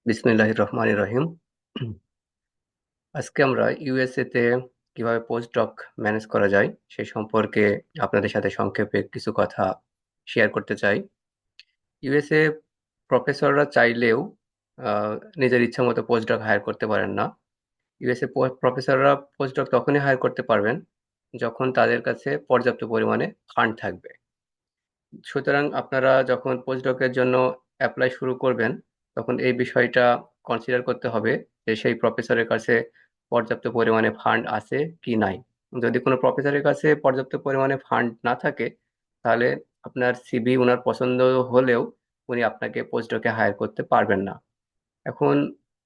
বিসমিল্লাহির রহমানির রহিম। আজকে আমরা ইউএসএ তে কিভাবে পোস্ট ডক ম্যানেজ করা যায় সে সম্পর্কে আপনাদের সাথে সংক্ষেপে কিছু কথা শেয়ার করতে চাই। ইউএসএ প্রফেসররা চাইলেও আহ, নিজের ইচ্ছা মতো পোস্ট ডক হায়ার করতে পারেন না। ইউএসএ প্রফেসররা পোস্ট ডক তখনই হায়ার করতে পারবেন যখন তাদের কাছে পর্যাপ্ত পরিমাণে ফান্ড থাকবে। সুতরাং আপনারা যখন পোস্টডকের জন্য অ্যাপ্লাই শুরু করবেন, তখন এই বিষয়টা কনসিডার করতে হবে যে সেই প্রফেসরের কাছে পর্যাপ্ত পরিমাণে ফান্ড আছে কি নাই। যদি কোনো প্রফেসরের কাছে পর্যাপ্ত পরিমাণে ফান্ড না থাকে, তাহলে আপনার সিভি ওনার পছন্দ হলেও উনি আপনাকে পোস্টডকে হায়ার করতে পারবেন না। এখন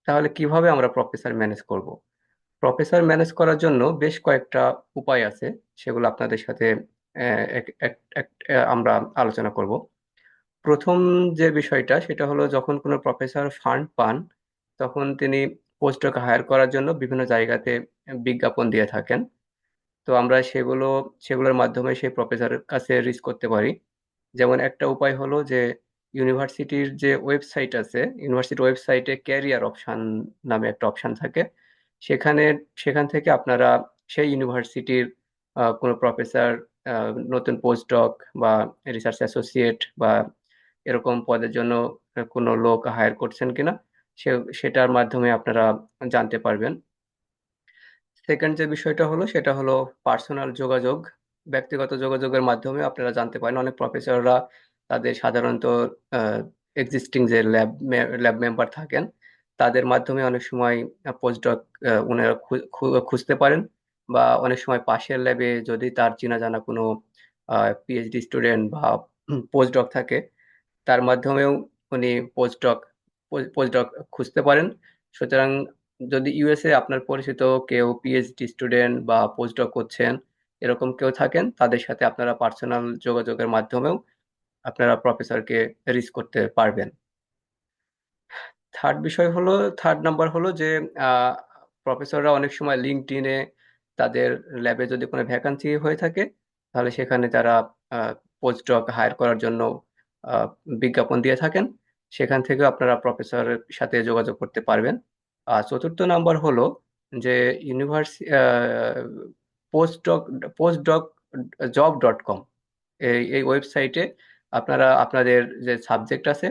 তাহলে কিভাবে আমরা প্রফেসর ম্যানেজ করব? প্রফেসর ম্যানেজ করার জন্য বেশ কয়েকটা উপায় আছে, সেগুলো আপনাদের সাথে আমরা আলোচনা করব। প্রথম যে বিষয়টা সেটা হলো, যখন কোনো প্রফেসর ফান্ড পান তখন তিনি পোস্টডক হায়ার করার জন্য বিভিন্ন জায়গাতে বিজ্ঞাপন দিয়ে থাকেন। তো আমরা সেগুলোর মাধ্যমে সেই প্রফেসরের কাছে রিচ করতে পারি। যেমন একটা উপায় হলো যে, ইউনিভার্সিটির যে ওয়েবসাইট আছে, ইউনিভার্সিটির ওয়েবসাইটে ক্যারিয়ার অপশন নামে একটা অপশন থাকে। সেখানে সেখান থেকে আপনারা সেই ইউনিভার্সিটির কোনো প্রফেসর নতুন পোস্টডক বা রিসার্চ অ্যাসোসিয়েট বা এরকম পদের জন্য কোনো লোক হায়ার করছেন কিনা সে সেটার মাধ্যমে আপনারা জানতে পারবেন। সেকেন্ড যে বিষয়টা হলো সেটা হলো পার্সোনাল যোগাযোগ। ব্যক্তিগত যোগাযোগের মাধ্যমে আপনারা জানতে পারেন। অনেক প্রফেসররা তাদের সাধারণত এক্সিস্টিং যে ল্যাব মেম্বার থাকেন, তাদের মাধ্যমে অনেক সময় পোস্টডক ওনারা খুঁজতে পারেন। বা অনেক সময় পাশের ল্যাবে যদি তার চেনা জানা কোনো পিএইচডি স্টুডেন্ট বা পোস্টডক থাকে, তার মাধ্যমেও উনি পোস্টডক পোস্টডক খুঁজতে পারেন। সুতরাং যদি ইউএসএ আপনার পরিচিত কেউ পিএইচডি স্টুডেন্ট বা পোস্টডক করছেন এরকম কেউ থাকেন, তাদের সাথে আপনারা পার্সোনাল যোগাযোগের মাধ্যমেও আপনারা প্রফেসরকে রিচ করতে পারবেন। থার্ড বিষয় হলো, থার্ড নাম্বার হলো যে, আহ, প্রফেসররা অনেক সময় লিঙ্কডইনে তাদের ল্যাবে যদি কোনো ভ্যাকান্সি হয়ে থাকে, তাহলে সেখানে তারা পোস্টডক হায়ার করার জন্য আহ, বিজ্ঞাপন দিয়ে থাকেন। সেখান থেকে আপনারা প্রফেসরের সাথে যোগাযোগ করতে পারবেন। আর চতুর্থ নাম্বার হলো যে, ইউনিভার্সি পোস্টডক পোস্টডক জব.com, এই এই ওয়েবসাইটে আপনারা আপনাদের যে সাবজেক্ট আছে,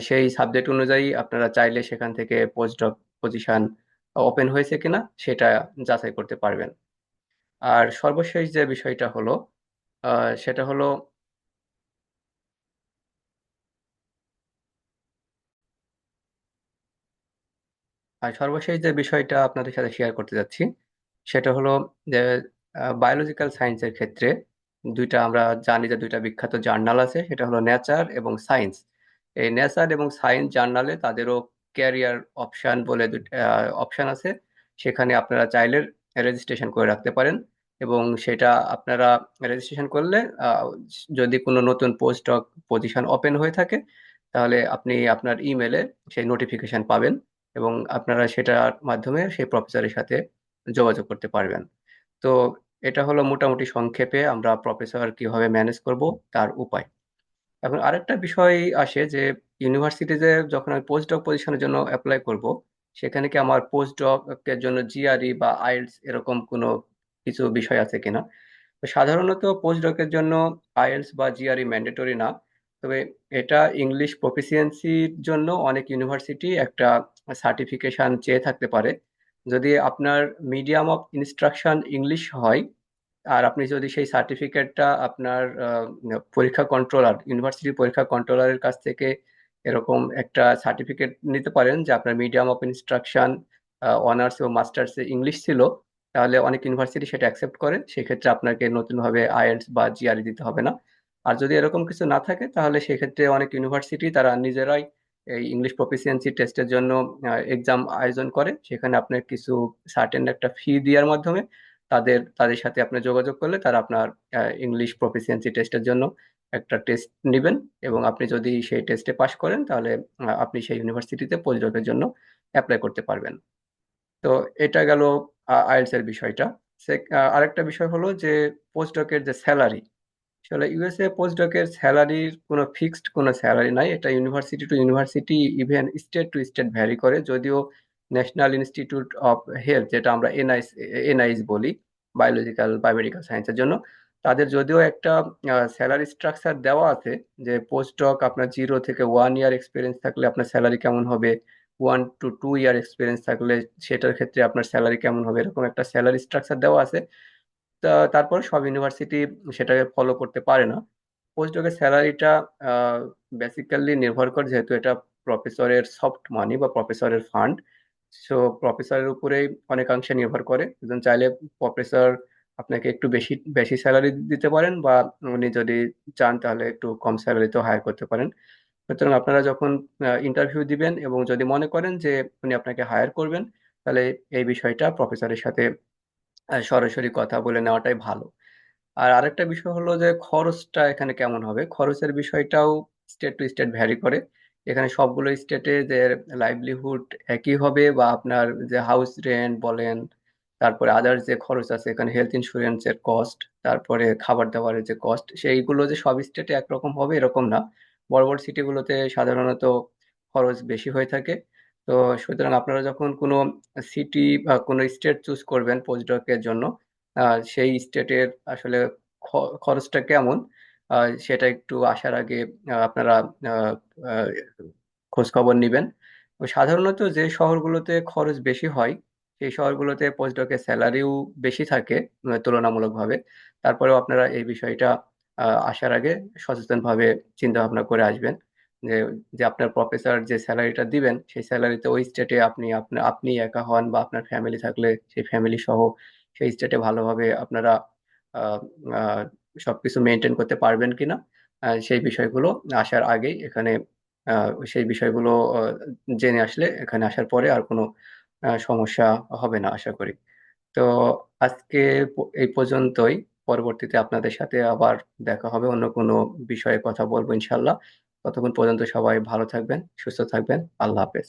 সেই সাবজেক্ট অনুযায়ী আপনারা চাইলে সেখান থেকে পোস্টডক পজিশন ওপেন হয়েছে কিনা সেটা যাচাই করতে পারবেন। আর সর্বশেষ যে বিষয়টা হলো, সেটা হলো, আপনাদের সাথে শেয়ার করতে যাচ্ছি সেটা হলো যে, বায়োলজিক্যাল সায়েন্সের ক্ষেত্রে আমরা জানি যে দুইটা বিখ্যাত জার্নাল আছে, সেটা হলো নেচার এবং সায়েন্স। এই নেচার এবং সায়েন্স জার্নালে তাদেরও ক্যারিয়ার অপশন বলে দুইটা অপশন আছে। সেখানে আপনারা চাইলে রেজিস্ট্রেশন করে রাখতে পারেন। এবং সেটা আপনারা রেজিস্ট্রেশন করলে যদি কোনো নতুন পোস্ট পজিশন ওপেন হয়ে থাকে, তাহলে আপনি আপনার ইমেলে সেই নোটিফিকেশন পাবেন এবং আপনারা সেটার মাধ্যমে সেই প্রফেসরের সাথে যোগাযোগ করতে পারবেন। তো এটা হলো মোটামুটি সংক্ষেপে আমরা প্রফেসর কিভাবে ম্যানেজ করব তার উপায়। এখন আরেকটা বিষয় আসে যে, ইউনিভার্সিটিতে যখন আমি পোস্ট ডক পজিশনের জন্য অ্যাপ্লাই করব, সেখানে কি আমার পোস্ট ডকের জন্য জিআরই বা আইএলটিএস এরকম কোনো কিছু বিষয় আছে কিনা। তো সাধারণত পোস্ট ডকের জন্য আইএলটিএস বা জিআরই ম্যান্ডেটরি না। তবে এটা ইংলিশ প্রফিসিয়েন্সির জন্য অনেক ইউনিভার্সিটি একটা সার্টিফিকেশন চেয়ে থাকতে পারে। যদি আপনার মিডিয়াম অফ ইনস্ট্রাকশন ইংলিশ হয়, আর আপনি যদি সেই সার্টিফিকেটটা আপনার পরীক্ষা কন্ট্রোলার, ইউনিভার্সিটি পরীক্ষা কন্ট্রোলারের কাছ থেকে এরকম একটা সার্টিফিকেট নিতে পারেন যে আপনার মিডিয়াম অফ ইনস্ট্রাকশন অনার্স ও মাস্টার্সে ইংলিশ ছিল, তাহলে অনেক ইউনিভার্সিটি সেটা অ্যাকসেপ্ট করে। সেক্ষেত্রে আপনাকে নতুনভাবে আইএলটিএস বা জিআরই দিতে হবে না। আর যদি এরকম কিছু না থাকে, তাহলে সেক্ষেত্রে অনেক ইউনিভার্সিটি তারা নিজেরাই এই ইংলিশ প্রফিসিয়েন্সি টেস্টের জন্য এক্সাম আয়োজন করে। সেখানে আপনার কিছু সার্টেন একটা ফি দেওয়ার মাধ্যমে তাদের তাদের সাথে আপনি যোগাযোগ করলে তারা আপনার ইংলিশ প্রফিসিয়েন্সি টেস্টের জন্য একটা টেস্ট নেবেন। এবং আপনি যদি সেই টেস্টে পাশ করেন, তাহলে আপনি সেই ইউনিভার্সিটিতে পরিচয়ের জন্য অ্যাপ্লাই করতে পারবেন। তো এটা গেল আইএলটিএস এর বিষয়টা। আরেকটা বিষয় হলো যে, পোস্টডকের যে স্যালারি, আসলে ইউএসএ পোস্টডকের স্যালারির কোনো ফিক্সড কোনো স্যালারি নাই, এটা university to university, even state to state vary করে। যদিও ন্যাশনাল ইনস্টিটিউট অফ হেলথ, যেটা আমরা এনআইএস বলি বায়োলজিক্যাল বায়োমেডিক্যাল সায়েন্সের জন্য, তাদের যদিও একটা স্যালারি স্ট্রাকচার দেওয়া আছে যে পোস্টডক আপনার 0 থেকে 1 ইয়ার এক্সপিরিয়েন্স থাকলে আপনার স্যালারি কেমন হবে, 1 to 2 ইয়ার এক্সপিরিয়েন্স থাকলে সেটার ক্ষেত্রে আপনার স্যালারি কেমন হবে, এরকম একটা স্যালারি স্ট্রাকচার দেওয়া আছে। তারপর সব ইউনিভার্সিটি সেটাকে ফলো করতে পারে না। পোস্টডকের স্যালারিটা বেসিক্যালি নির্ভর করে, যেহেতু এটা প্রফেসরের সফট মানি বা প্রফেসরের ফান্ড, সো প্রফেসরের উপরেই অনেকাংশে নির্ভর করে। একজন চাইলে প্রফেসর আপনাকে একটু বেশি বেশি স্যালারি দিতে পারেন, বা উনি যদি চান তাহলে একটু কম স্যালারিতেও হায়ার করতে পারেন। সুতরাং আপনারা যখন ইন্টারভিউ দিবেন এবং যদি মনে করেন যে উনি আপনাকে হায়ার করবেন, তাহলে এই বিষয়টা প্রফেসরের সাথে সরাসরি কথা বলে নেওয়াটাই ভালো। আর আরেকটা বিষয় হলো যে খরচটা এখানে কেমন হবে, খরচের বিষয়টাও স্টেট টু স্টেট ভ্যারি করে। এখানে সবগুলো স্টেটে যে লাইভলিহুড একই হবে, বা আপনার যে হাউস রেন্ট বলেন, তারপরে আদার্স যে খরচ আছে, এখানে হেলথ ইন্স্যুরেন্সের কস্ট, তারপরে খাবার দাবারের যে কস্ট, সেইগুলো যে সব স্টেটে একরকম হবে এরকম না। বড় বড় সিটিগুলোতে সাধারণত খরচ বেশি হয়ে থাকে। তো সুতরাং আপনারা যখন কোনো সিটি বা কোনো স্টেট চুজ করবেন পোস্টডকের জন্য, সেই স্টেটের আসলে খরচটা কেমন, সেটা একটু আসার আগে আপনারা আহ, আহ, খোঁজ খবর নিবেন। সাধারণত যে শহরগুলোতে খরচ বেশি হয় সেই শহরগুলোতে পোস্টডকের স্যালারিও বেশি থাকে তুলনামূলকভাবে। তারপরেও আপনারা এই বিষয়টা আসার আগে সচেতনভাবে চিন্তা ভাবনা করে আসবেন যে যে আপনার প্রফেসর যে স্যালারিটা দিবেন সেই স্যালারিতে ওই স্টেটে আপনি একা হন বা আপনার ফ্যামিলি থাকলে সেই ফ্যামিলি সহ সেই স্টেটে ভালোভাবে আপনারা আহ, আহ, সবকিছু মেনটেন করতে পারবেন কিনা, সেই বিষয়গুলো আসার আগেই এখানে সেই বিষয়গুলো জেনে আসলে এখানে আসার পরে আর কোনো সমস্যা হবে না আশা করি। তো আজকে এই পর্যন্তই। পরবর্তীতে আপনাদের সাথে আবার দেখা হবে, অন্য কোনো বিষয়ে কথা বলবো ইনশাল্লাহ। ততক্ষণ পর্যন্ত সবাই ভালো থাকবেন, সুস্থ থাকবেন। আল্লাহ হাফেজ।